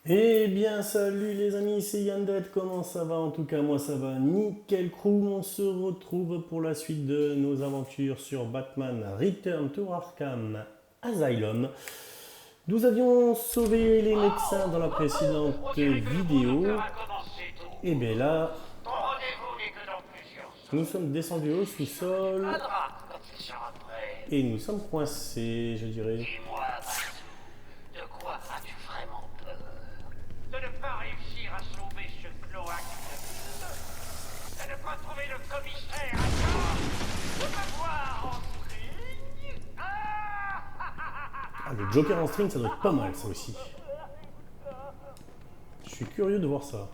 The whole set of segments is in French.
Eh bien, salut les amis, c'est Yandet, comment ça va? En tout cas, moi ça va nickel crew. On se retrouve pour la suite de nos aventures sur Batman Return to Arkham Asylum. Nous avions sauvé les médecins dans la Oh, précédente on dirait que le conducteur vidéo. a commencé tôt. Et bien là, Ton rendez-vous n'est que dans plusieurs nous heures. sommes descendus au Tu sous-sol viendras quand il sera prêt. et nous sommes coincés, je dirais. Dis-moi, Batou, de quoi as-tu vraiment peur? De ne pas réussir à sauver ce cloaque de ville? De ne pas trouver le commissaire à temps? De me voir en string? Ah, le Joker en string, ça doit être pas mal ça aussi. Je suis curieux de voir ça.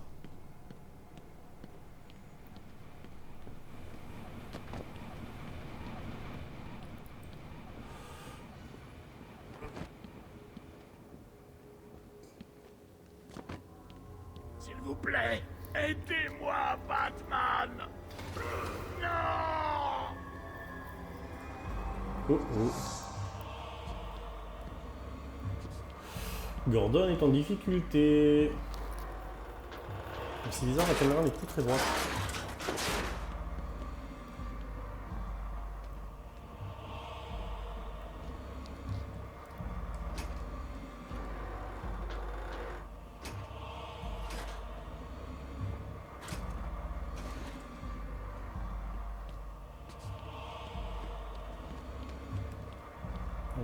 S'il vous plaît, aidez-moi, Batman. Non. Oh oh. Gordon est en difficulté. C'est bizarre, la caméra n'est plus très droite.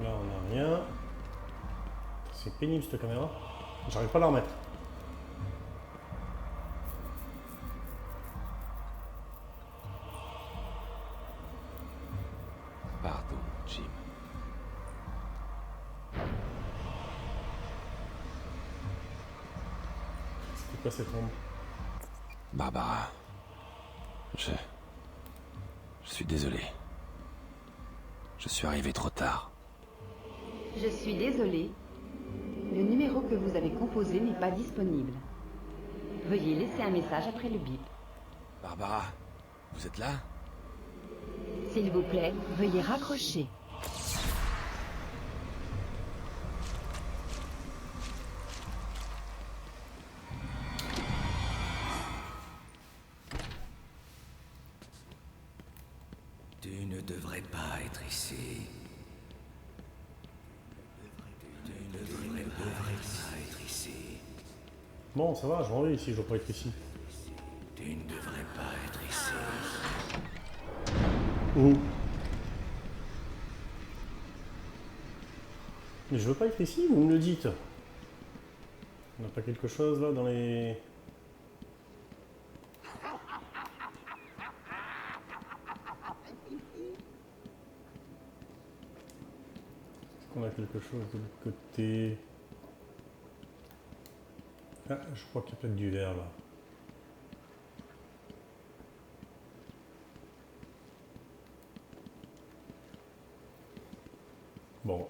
Là, on n'a rien. C'est pénible cette caméra. J'arrive pas à la remettre. Pardon, Jim. C'était quoi cette ombre? Barbara. Je suis désolé. Je suis arrivé trop tard. Je suis désolée. Le numéro que vous avez composé n'est pas disponible. Veuillez laisser un message après le bip. Barbara, vous êtes là? S'il vous plaît, veuillez raccrocher. Tu ne devrais pas être ici. Tu ne devrais pas être ici. Bon, ça va, je m'en vais ici, je dois pas être ici. Tu ne devrais pas être ici. Où? Mais je veux pas être ici, vous me le dites. On n'a pas quelque chose là dans les... Est-ce qu'on a quelque chose de l'autre côté? Ah, je crois qu'il y a peut-être du verre là. Bon.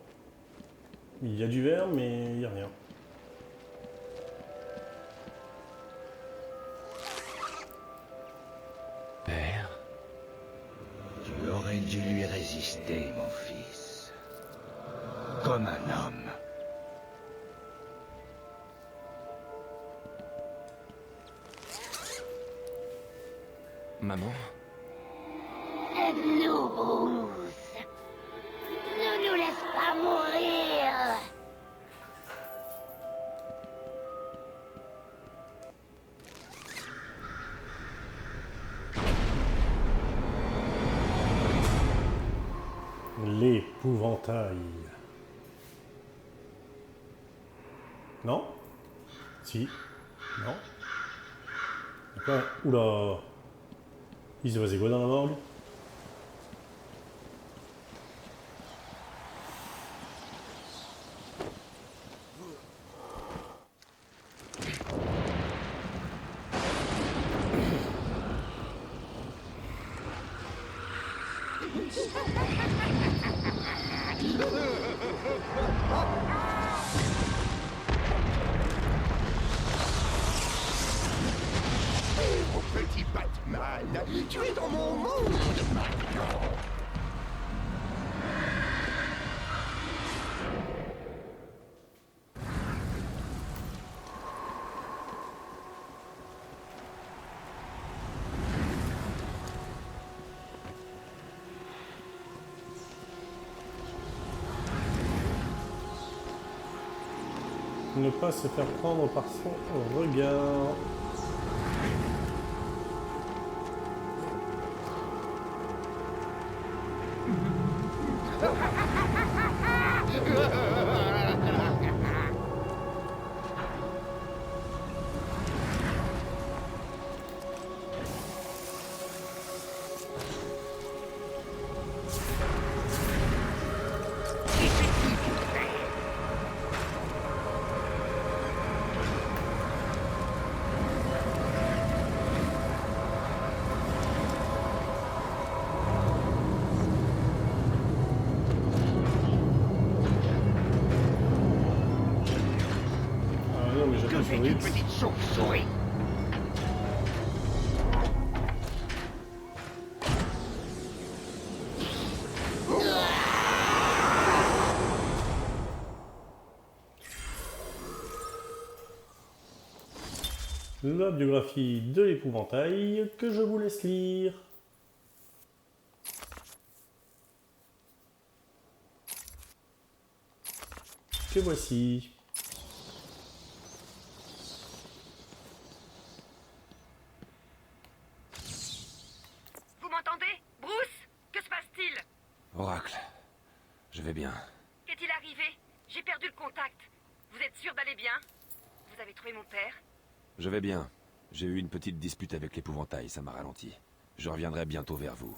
Il y a du verre, mais il n'y a rien. Père? Tu aurais dû lui résister, mon fils. Comme un homme. Maman? Aide-nous, Bruce. Ne nous laisse pas mourir. L'épouvantail. Non? Si. Non? D'accord. Oula. Il s'est passé quoi dans la morgue? Mon petit Batman, tu es dans mon monde maintenant. Ne pas se faire prendre par son regard. Ah non, mais Que j'appuie sur fais-tu, X. petite chauve-souris? La biographie de l'épouvantail que je vous laisse lire. Que voici. Vous m'entendez? Bruce? Que se passe-t-il? Oracle, je vais bien. Qu'est-il arrivé? J'ai perdu le contact. Vous êtes sûr d'aller bien? Vous avez trouvé mon père? Je vais bien. J'ai eu une petite dispute avec l'épouvantail, ça m'a ralenti. Je reviendrai bientôt vers vous.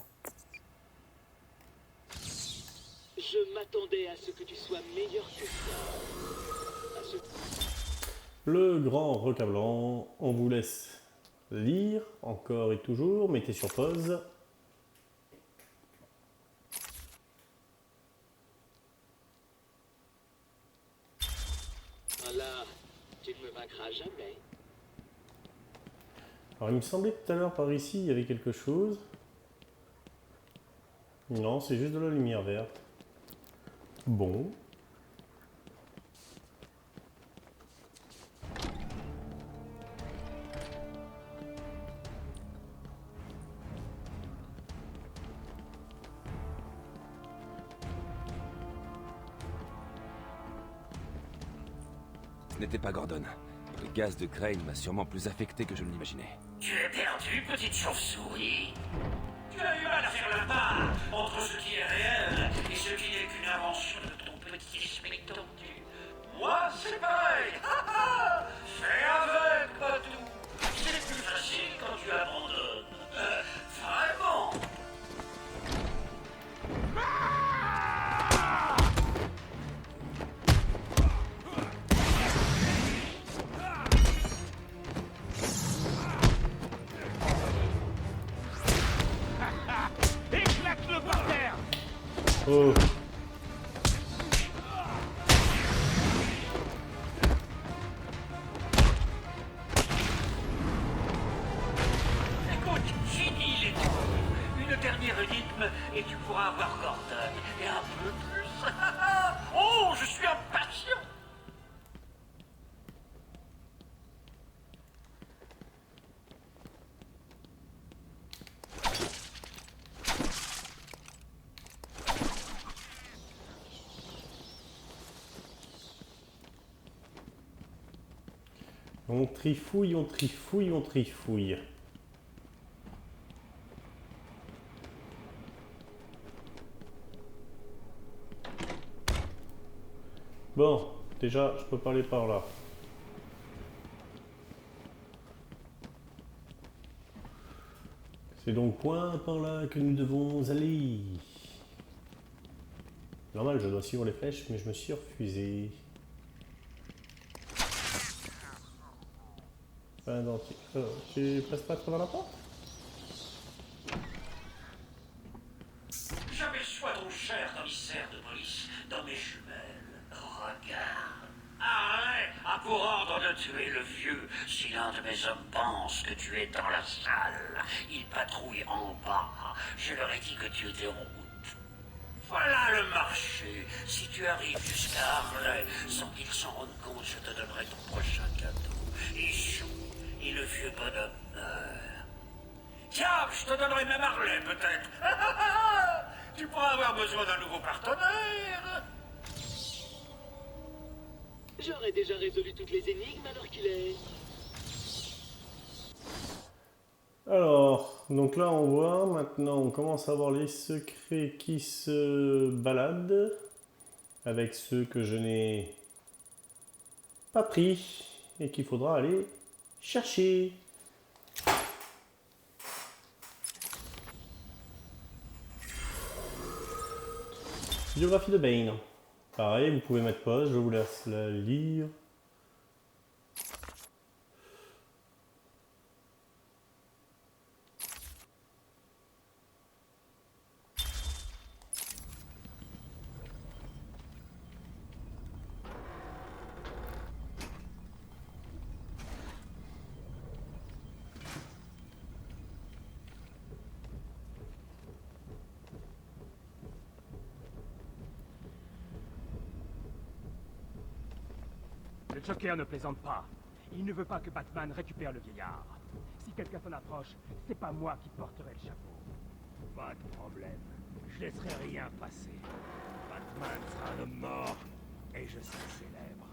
Je m'attendais à ce que tu sois meilleur que ça. À ce... Le grand requin blanc, on vous laisse lire encore et toujours, mettez sur pause. Ah là, tu ne me vaincras jamais. Alors il me semblait que tout à l'heure par ici il y avait quelque chose. Non, c'est juste de la lumière verte. Bon. Ce n'était pas Gordon. Le gaz de Crane m'a sûrement plus affecté que je ne l'imaginais. Tu es perdu, petite chauve-souris. Tu as eu mal à faire la part entre ce qui est réel et ce qui n'est qu'une invention de ton petit esprit tordu. Moi, c'est pareil. Fais avec, Patou. C'est plus facile quand tu abandonnes. Vraiment. Éclate-le par terre. Oh. Écoute, finis les tours. Une dernière énigme et tu pourras avoir Gordon. Et un peu plus. Oh, je suis impatient. On trifouille, on trifouille, on trifouille. Bon, déjà, je peux pas aller par là. C'est donc point par là que nous devons aller. Normal, je dois suivre les flèches, mais je me suis refusé. Fin dentier. Tu passes pas à travers la porte? J'aperçois ton cher commissaire de police dans mes jumelles. Regarde. Arrête à pour ordre de tuer le vieux. Si l'un de mes hommes pense que tu es dans la salle, il patrouille en bas. Je leur ai dit que tu étais en route. Voilà le marché. Si tu arrives jusqu'à Harley sans qu'ils s'en rendent compte, je te donnerai ton prochain cadeau. Et chou, et le vieux bonhomme meurt. Tiens, je te donnerai même Harley, peut-être. Tu pourras avoir besoin d'un nouveau partenaire. J'aurais déjà résolu toutes les énigmes alors qu'il est... Alors, donc là on voit, maintenant on commence à voir les secrets qui se baladent avec ceux que je n'ai pas pris et qu'il faudra aller chercher. Biographie de Bane. Pareil, vous pouvez mettre pause, je vous laisse la lire. Le Joker ne plaisante pas. Il ne veut pas que Batman récupère le vieillard. Si quelqu'un s'en approche, c'est pas moi qui porterai le chapeau. Pas de problème. Je laisserai rien passer. Batman sera un homme mort, et je serai célèbre.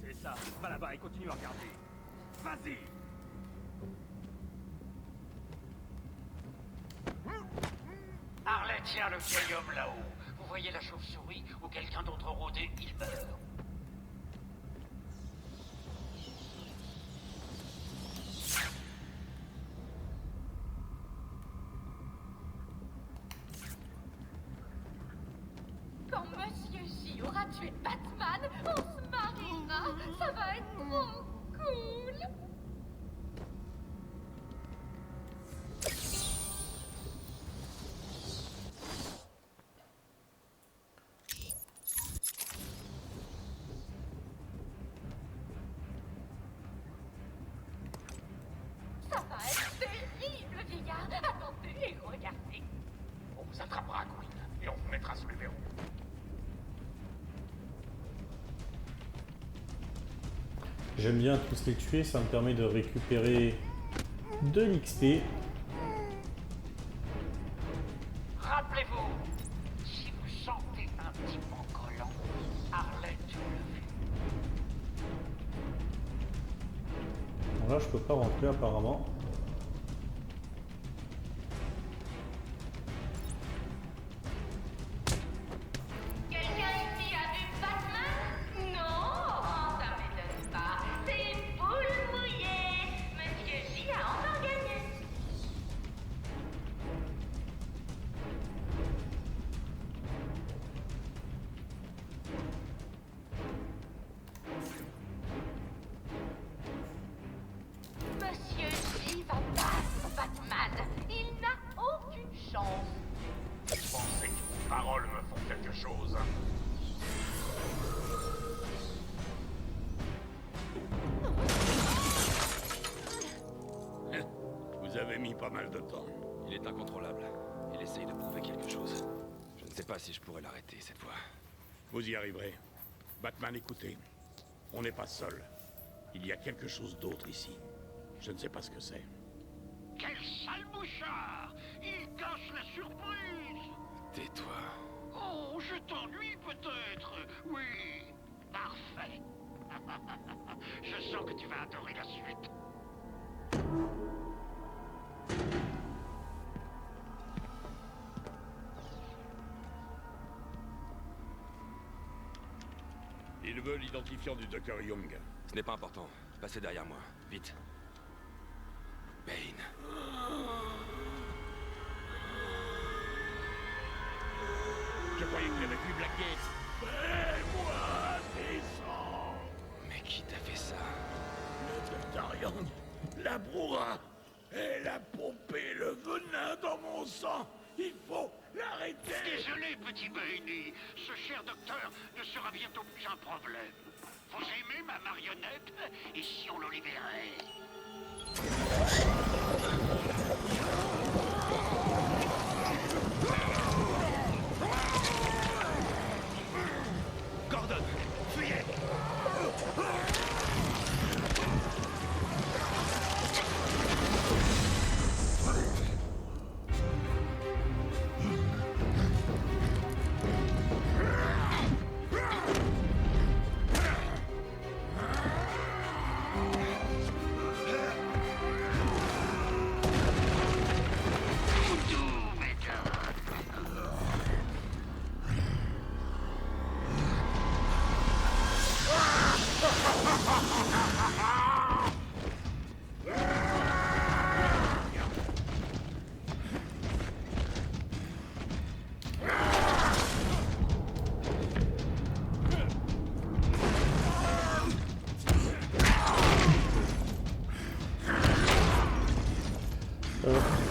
C'est ça. Va là-bas et continue à regarder. Vas-y! Harley tient le vieil homme là-haut. Vous voyez la chauve-souris ou quelqu'un d'autre rôder, il meurt. Quand Monsieur J aura tué Batman, on se mariera. Ça va être trop cool. Ça va être terrible, vieillard. Attendez et regardez. On vous attrapera, Queen, et on vous mettra sous les verrous. J'aime bien tous les tuer, ça me permet de récupérer de l'XP. Rappelez-vous, si vous sentez un petit peu collant, Harley tue le vieux. Bon, là je peux pas rentrer apparemment. Quelqu'un ici a vu Batman? Non, ça m'étonne pas. C'est une poule mouillée. Monsieur J a encore gagné. Monsieur J va battre Batman. Il n'a aucune chance. Vous pensez que vos paroles me font quelque chose? Vous avez mis pas mal de temps. Il est incontrôlable. Il essaye de prouver quelque chose. Je ne sais pas si je pourrais l'arrêter cette fois. Vous y arriverez. Batman, écoutez. On n'est pas seul. Il y a quelque chose d'autre ici. Je ne sais pas ce que c'est. Quel sale mouchard! Il cache la surprise! Tais-toi. Oh, je t'ennuie peut-être? Oui, parfait. Je sens que tu vas adorer la suite. Il veut l'identifiant du Dr. Young. Ce n'est pas important. Passez derrière moi. Vite. Bane. Je croyais qu'il avait pu blaguer. Fais-moi descendre. Mais qui t'a fait ça? Le Dr. Young, la brouhaha. Elle a pompé le venin dans mon sang. Il faut l'arrêter. Désolé, petit Bane. Ce cher docteur ne sera bientôt plus un problème. Vous aimez ma marionnette? Et si on le libérait? Gordon, fuyez.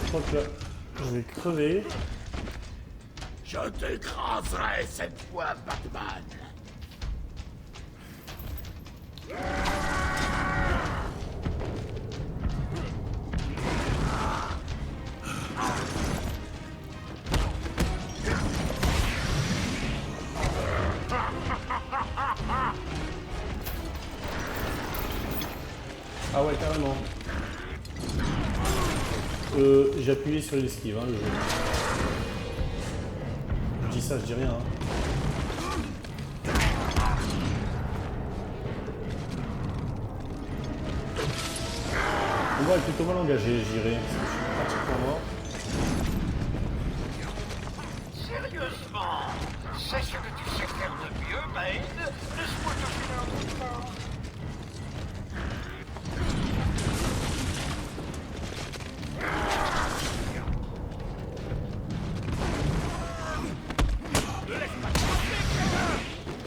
Je crois que là, je vais crever. Je t'écraserai cette fois, Batman. Ah ouais, carrément. J'ai appuyé sur l'esquive, hein, le jeu. Je dis ça, je dis rien. Hein. On va être plutôt mal engagé, j'irai. C'est pratique pour moi. Sérieusement, c'est ce que tu sais faire de mieux, Bane. Laisse-moi te filer un coup de main.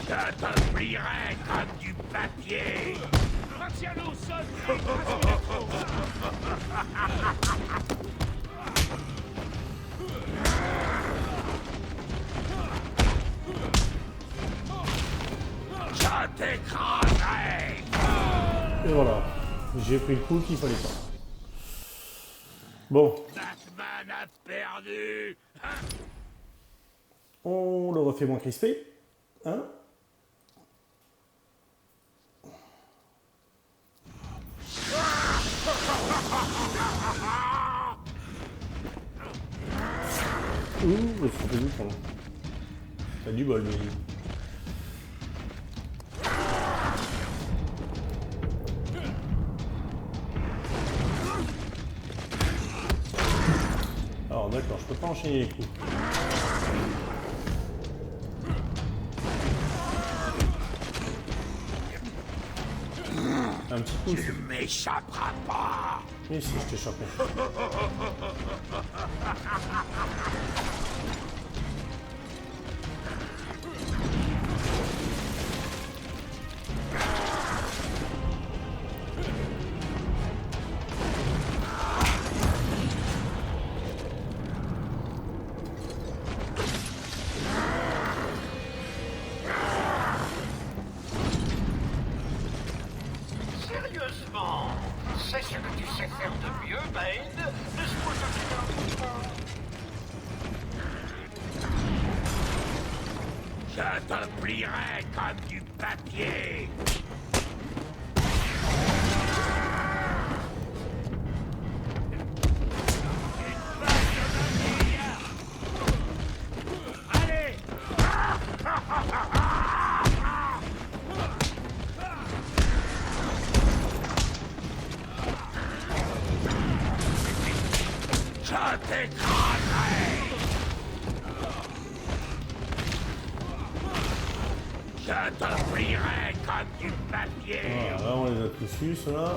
Je te plierai comme du papier. Martiano au sol. Je t'écraserai. Et voilà. J'ai pris le coup qu'il fallait pas. Bon. Batman a perdu. On le refait moins crispé. Hein? Ouh, c'est du con. T'as du bol, lui. Alors d'accord, je peux pas enchaîner les coups. Un petit coup. Tu m'échapperas pas. Mais si, je t'échappe. Sérieusement, c'est ce que tu sais faire de mieux, Bane. Laisse-moi te filer un coup de main. Je te plierai comme du papier. Allez. Je t'écraserai. Je te plierai comme du papier. Voilà, là on les a tous eus, ceux-là.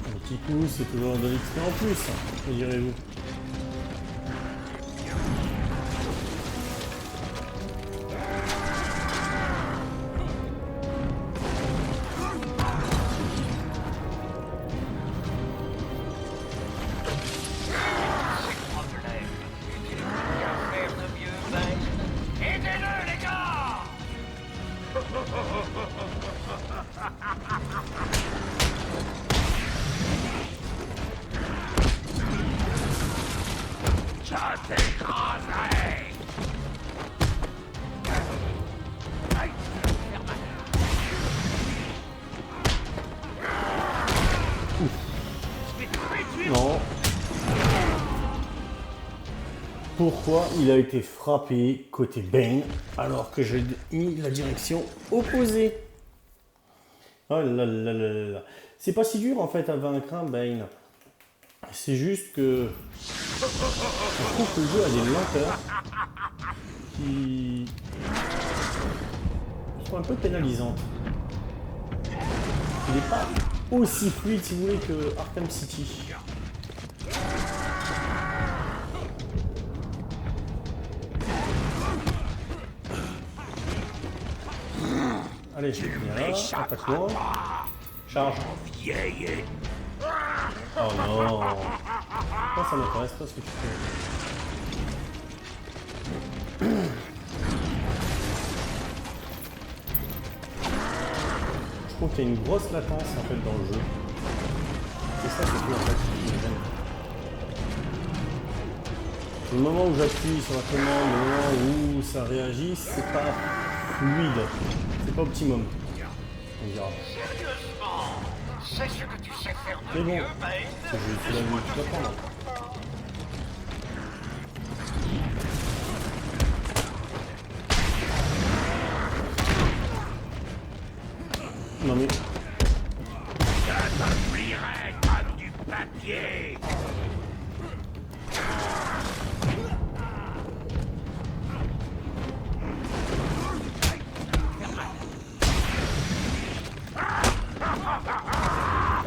Un petit coup, c'est toujours de l'XP en plus, me direz-vous. Aidez-le, les gars! Je t'écraserai. Non. Pourquoi il a été frappé côté Bane alors que j'ai mis la direction opposée? Oh là là là là là. C'est pas si dur en fait à vaincre un Bane. C'est juste que je trouve que le jeu a des lenteurs qui sont un peu pénalisantes. Il n'est pas aussi fluide si vous voulez que Arkham City. Allez, viens là, attaque-moi. Charge. Oh non. Ça m'intéresse pas ce que tu fais. Je trouve qu'il y a une grosse latence en fait dans le jeu. C'est ça qui est en fait qui me gêne. Le moment où j'appuie sur la commande, le moment où ça réagit, c'est pas fluide. C'est pas optimum. On dira. Sérieusement, c'est ce que tu sais faire Mais de bon, mieux, Bane. c'est la vie tout à prendre. Non mais... Je te plierai comme du papier.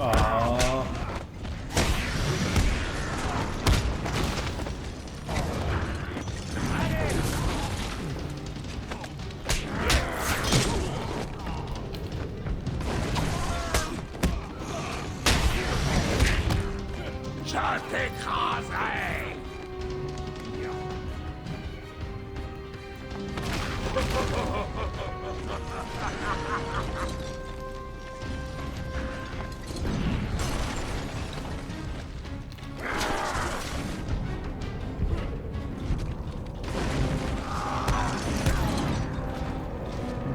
Ah. Je t'écraserai.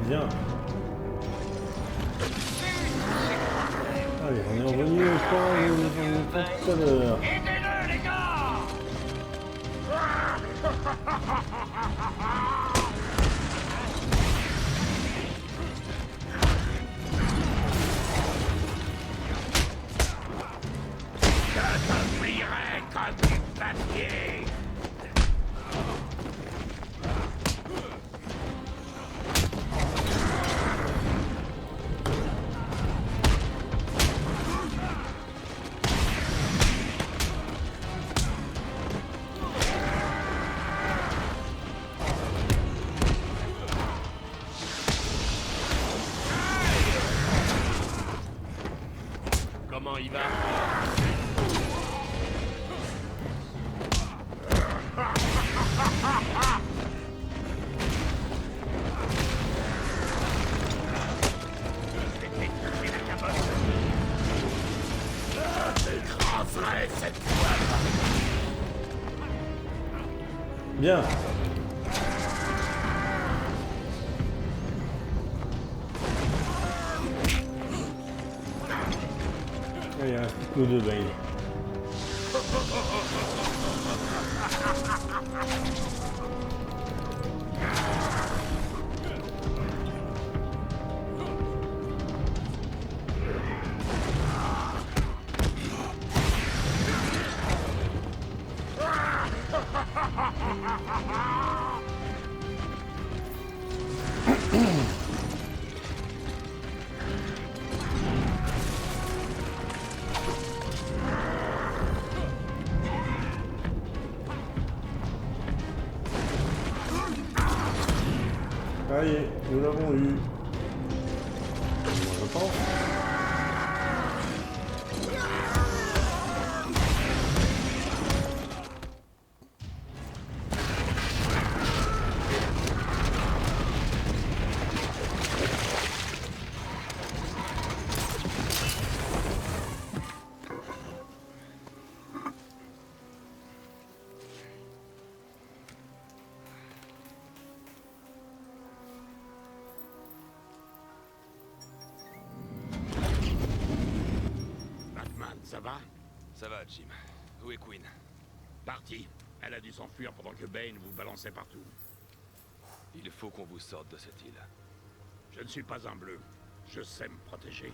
Bien. Allez, on est revenu au point où on était tout à l'heure. Aidez-le, les gars! Je te plierai comme du papier. Comment il va? Je t'écraserai cette fois. Bien. Il reste plus que 2 Bane. Ça y est, nous l'avons eu. Moi, je pense. Batman, ça va? Ça va, Jim. Où est Queen? Parti. Elle a dû s'enfuir pendant que Bane vous balançait partout. Il faut qu'on vous sorte de cette île. Je ne suis pas un bleu. Je sais me protéger.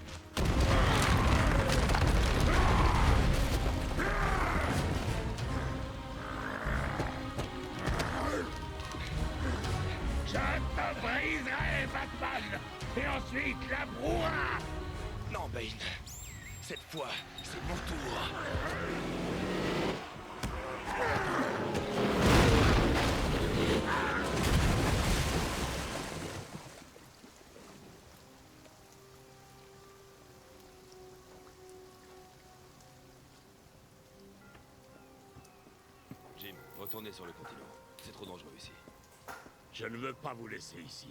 Je te briserai, Batman! Et ensuite, la brouhaha! Non, Bane. Cette fois, c'est mon tour. Jim, retournez sur le continent. C'est trop dangereux ici. Je ne veux pas vous laisser ici.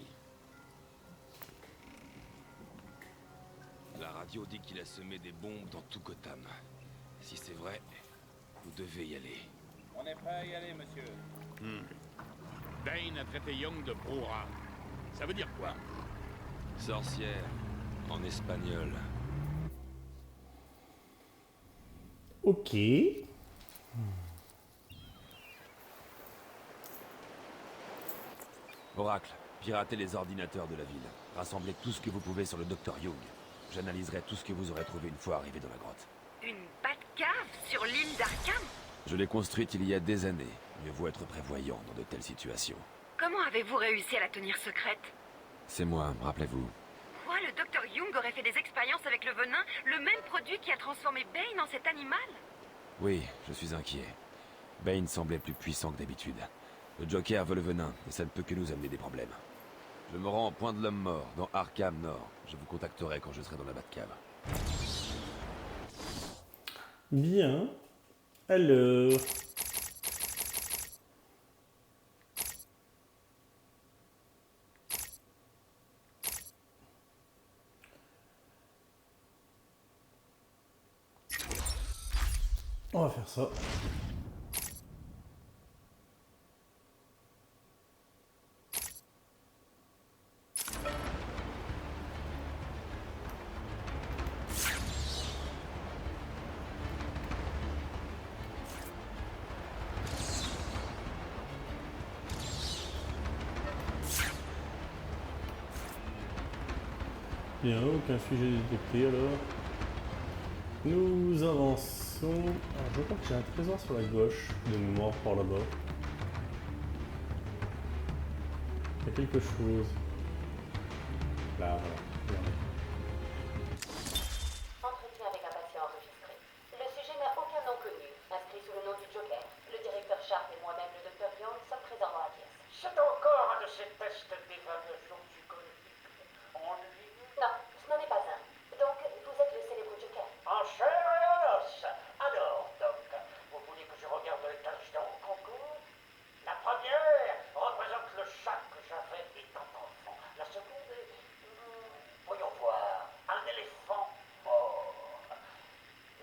La radio dit qu'il a semé des bombes dans tout Gotham. Si c'est vrai, vous devez y aller. On est prêt à y aller, monsieur. Bane a traité Young de brouhaha. Ça veut dire quoi? Sorcière, en espagnol. Ok. Oracle, piratez les ordinateurs de la ville. Rassemblez tout ce que vous pouvez sur le Dr Young. J'analyserai tout ce que vous aurez trouvé une fois arrivé dans la grotte. Une Batcave sur l'île d'Arkham? Je l'ai construite il y a des années. Mieux vaut être prévoyant dans de telles situations. Comment avez-vous réussi à la tenir secrète? C'est moi, rappelez-vous. Quoi, le Dr Young aurait fait des expériences avec le venin, le même produit qui a transformé Bane en cet animal? Oui, je suis inquiet. Bane semblait plus puissant que d'habitude. Le Joker veut le venin, et ça ne peut que nous amener des problèmes. Je me rends au point de l'homme mort, dans Arkham Nord. Je vous contacterai quand je serai dans la Batcave. Bien. Alors... On va faire ça. Bien, aucun sujet détecté alors. Nous avançons. Alors, je crois que j'ai un trésor sur la gauche de mémoire par là-bas. Il y a quelque chose. Là, voilà. Regardez. Entretien avec un patient enregistré. Le sujet n'a aucun nom connu, inscrit sous le nom du Joker. Le directeur Sharp et moi-même, le Dr Young, sommes présents dans la pièce. C'est encore un de ces tests d'évaluation psychologique ennuyeux. Non, ce n'en est pas un. Donc, vous êtes le célèbre Joker. En chair et en os. Alors, Doc, vous voulez que je regarde les tâches d'encre encore? La première représente le chat que j'avais étant enfant. La seconde est... voyons voir, un éléphant mort.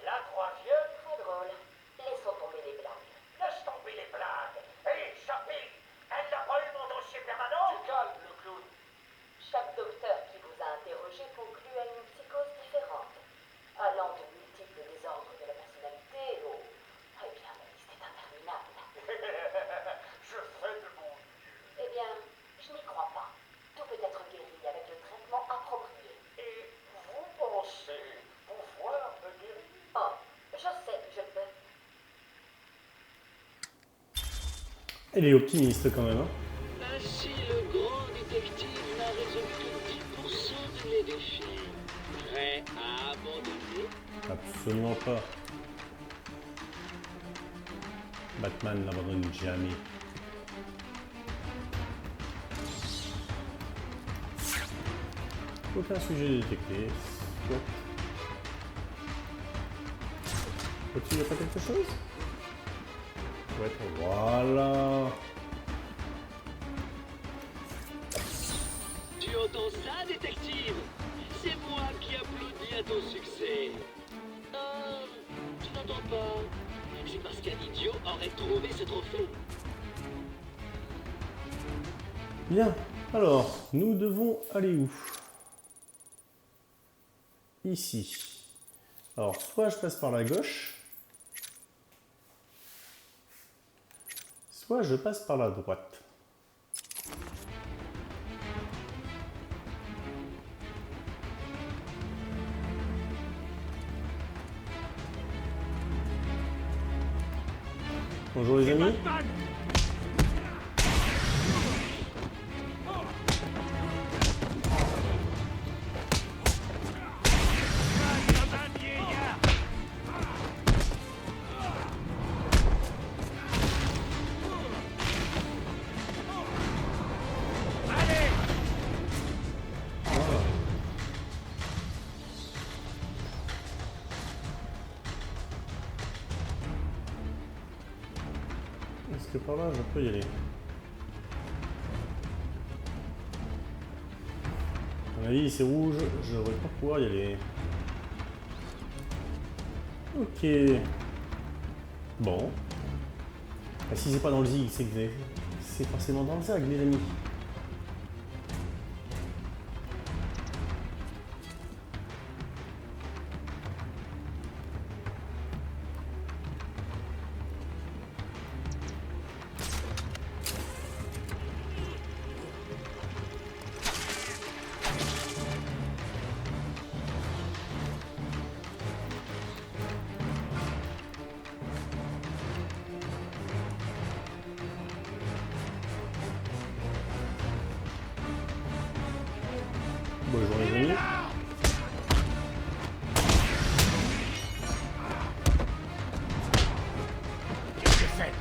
La troisième... Très drôle. Laissons tomber les blagues. Laisse tomber les blagues. Hé, Chappé, elle n'a pas eu mon dossier permanent? Tu calmes, le clown. Chaque docteur qui vous a interrogé conclut à une psychose différente, allant de multiples désordres de la personnalité au... Eh bien, la liste est interminable. Je fais de mon mieux. Eh bien, je n'y crois pas. Tout peut être guéri avec le traitement approprié. Et vous pensez pouvoir me guérir? Oh, je sais que je peux. Elle est optimiste quand même, hein. Ainsi, le grand détective n'a résolu que 10% de mes défis. Prêt à abandonner? Absolument pas. Batman n'abandonne jamais. Aucun sujet détecté. Soit. Au-dessus, il n'y a pas quelque chose? Ouais, voilà. Tu entends ça, détective? C'est moi qui applaudis à ton succès. Ah, tu n'entends pas? C'est parce qu'un idiot aurait trouvé ce trophée. Bien. Alors, nous devons aller où? Ici. Alors, soit je passe par la gauche, soit je passe par la droite. Bonjour les amis. Batman! Est-ce que par là je peux y aller? À mon avis c'est rouge, je devrais pas pouvoir y aller. Ok. Bon. Ah, si c'est pas dans le zig, c'est forcément dans le zag les amis. Bonjour les amis. Qu'est-ce que c'est?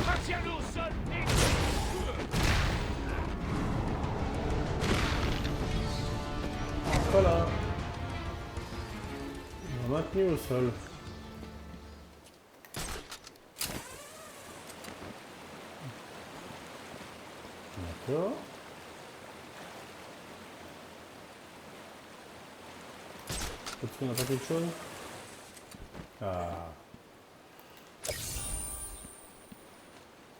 Martial au sol, Nick! Voilà. On a maintenu au sol. D'accord. Est-ce qu'on n'a pas quelque chose? Ah. Un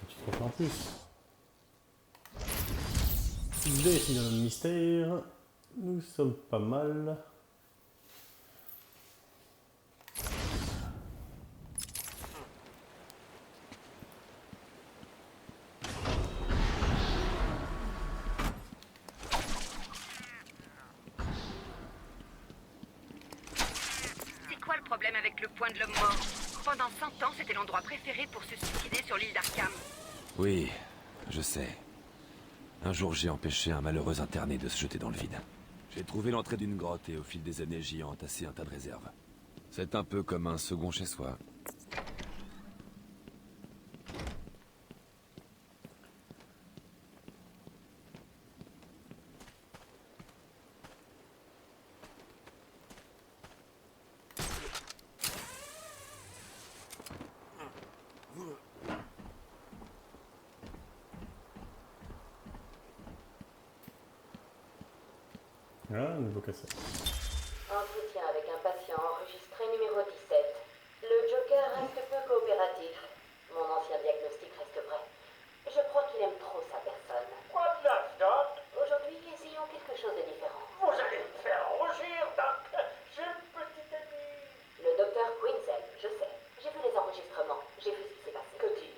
petit trophée en plus. Défi dans le mystère. Nous sommes pas mal. C'est quoi le problème avec le point de l'homme mort? Pendant 100 ans, c'était l'endroit préféré pour se suicider sur l'île d'Arkham. Oui, je sais. Un jour, j'ai empêché un malheureux interné de se jeter dans le vide. J'ai trouvé l'entrée d'une grotte et au fil des années, j'y ai entassé un tas de réserves. C'est un peu comme un second chez soi. Ah, nouveau cassette. Entretien avec un patient enregistré numéro 17. Le Joker reste peu coopératif. Mon ancien diagnostic reste vrai. Je crois qu'il aime trop sa personne. Quoi de neuf, Doc? Aujourd'hui, essayons quelque chose de différent. Vous allez me faire rougir, Doc. J'ai une petite amie. Le docteur Quinzel, je sais. J'ai vu les enregistrements. J'ai vu ce qui s'est passé. Que dire?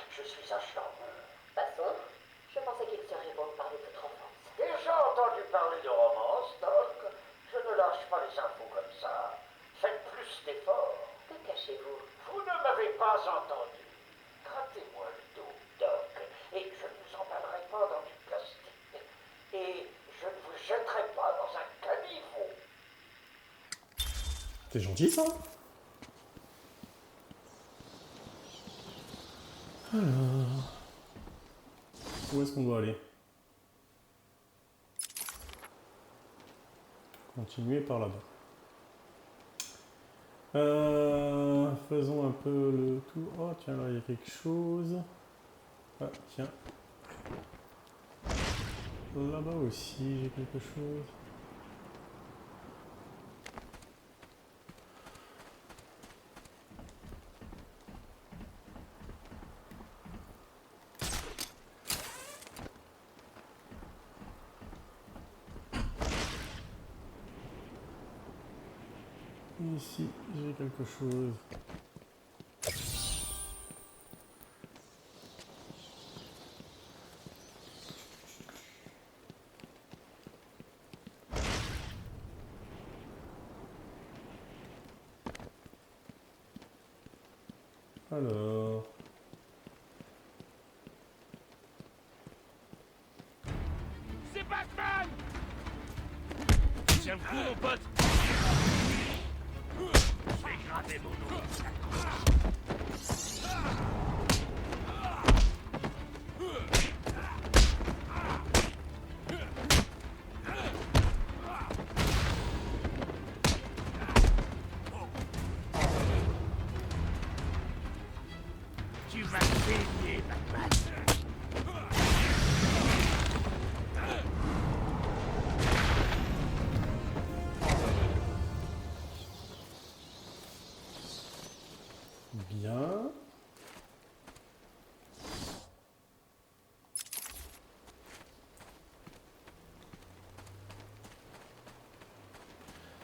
Je suis un charmeur. Passons. Je pensais qu'il serait bon de parler de votre enfance. Déjà entendu parler de romance, Doc. Je ne lâche pas les infos comme ça. Faites plus d'efforts. Que cachez-vous? Vous ne m'avez pas entendu. Grattez-moi le dos, Doc, et je ne vous emballerai pas dans du plastique. Et je ne vous jetterai pas dans un caniveau. C'est gentil ça. Alors... Où est-ce qu'on doit aller? Continuer par là-bas. Faisons un peu le tour. Oh tiens, là il y a quelque chose. Ah tiens. Là-bas aussi j'ai quelque chose. Ici, j'ai quelque chose. Alors... C'est Batman! Tiens le coup, mon pote! Je vais graver mon nom. Tu vas saigner, Batman. Bien.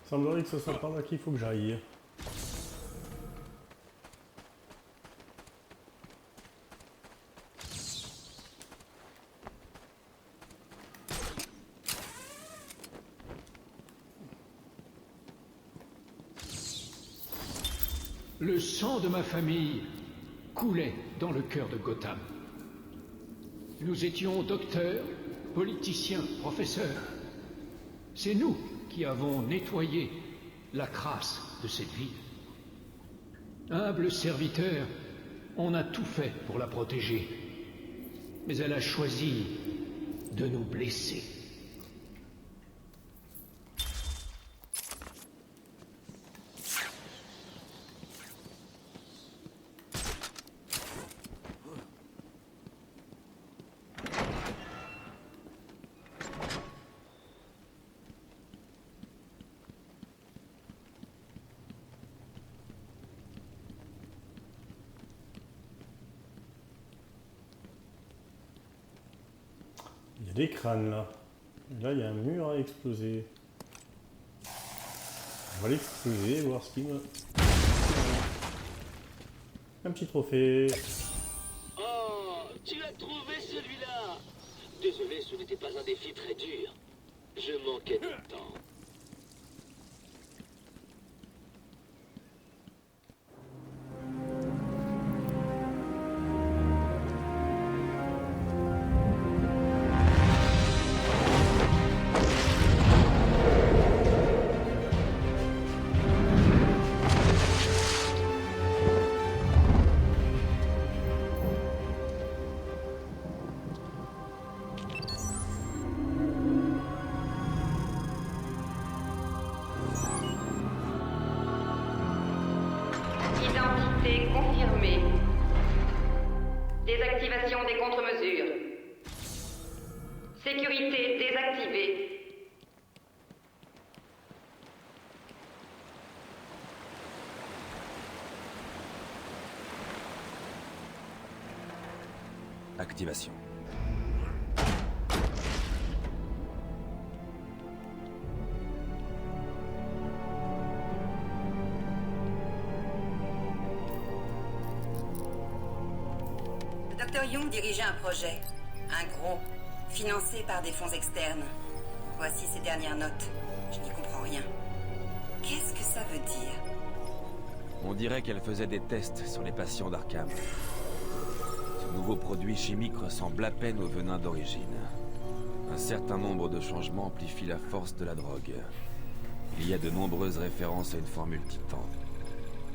Semblerait que ce soit par là qu'il faut que j'aille. Le sang de ma famille coulait dans le cœur de Gotham. Nous étions docteurs, politiciens, professeurs. C'est nous qui avons nettoyé la crasse de cette ville. Humble serviteur, on a tout fait pour la protéger. Mais elle a choisi de nous blesser. Il y a des crânes là. Et là, il y a un mur à exploser. On va l'exploser, voir ce qu'il me... Un petit trophée. Oh, tu as trouvé celui-là. Désolé, ce n'était pas un défi très dur. Je manquais de temps. Identité confirmée. Désactivation des contre-mesures. Sécurité désactivée. Activation. Le Dr Young dirigeait un projet. Un gros. Financé par des fonds externes. Voici ses dernières notes. Je n'y comprends rien. Qu'est-ce que ça veut dire? On dirait qu'elle faisait des tests sur les patients d'Arkham. Ce nouveau produit chimique ressemble à peine au venin d'origine. Un certain nombre de changements amplifient la force de la drogue. Il y a de nombreuses références à une formule titan.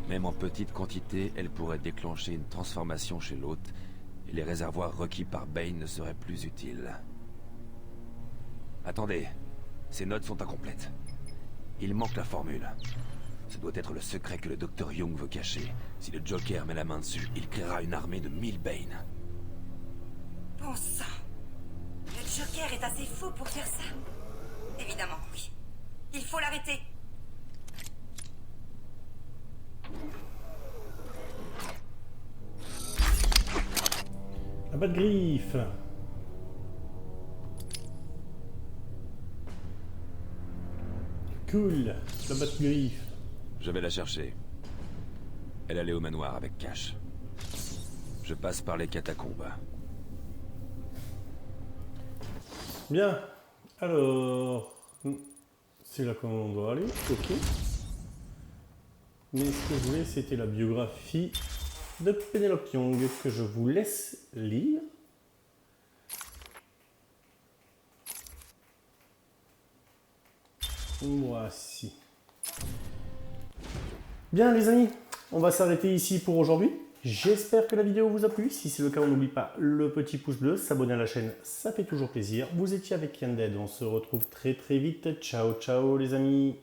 Même en petite quantité, elle pourrait déclencher une transformation chez l'hôte, et les réservoirs requis par Bane ne seraient plus utiles. Attendez, ces notes sont incomplètes. Il manque la formule. Ce doit être le secret que le Dr Young veut cacher. Si le Joker met la main dessus, il créera une armée de 1000 Bane. Bon sang. Le Joker est assez fou pour faire ça. Évidemment, oui. Il faut l'arrêter. La Bat-Griffe. Cool, la Bat-Griffe. Je vais la chercher. Elle allait au manoir avec Cash. Je passe par les catacombes. Bien. Alors... c'est là qu'on doit aller, ok. Mais ce que je voulais, c'était la biographie de Penelope Young que je vous laisse lire. Voici. Bien les amis, on va s'arrêter ici pour aujourd'hui. J'espère que la vidéo vous a plu. Si c'est le cas, on n'oublie pas le petit pouce bleu, s'abonner à la chaîne, ça fait toujours plaisir. Vous étiez avec Yanded, on se retrouve très vite. Ciao ciao les amis.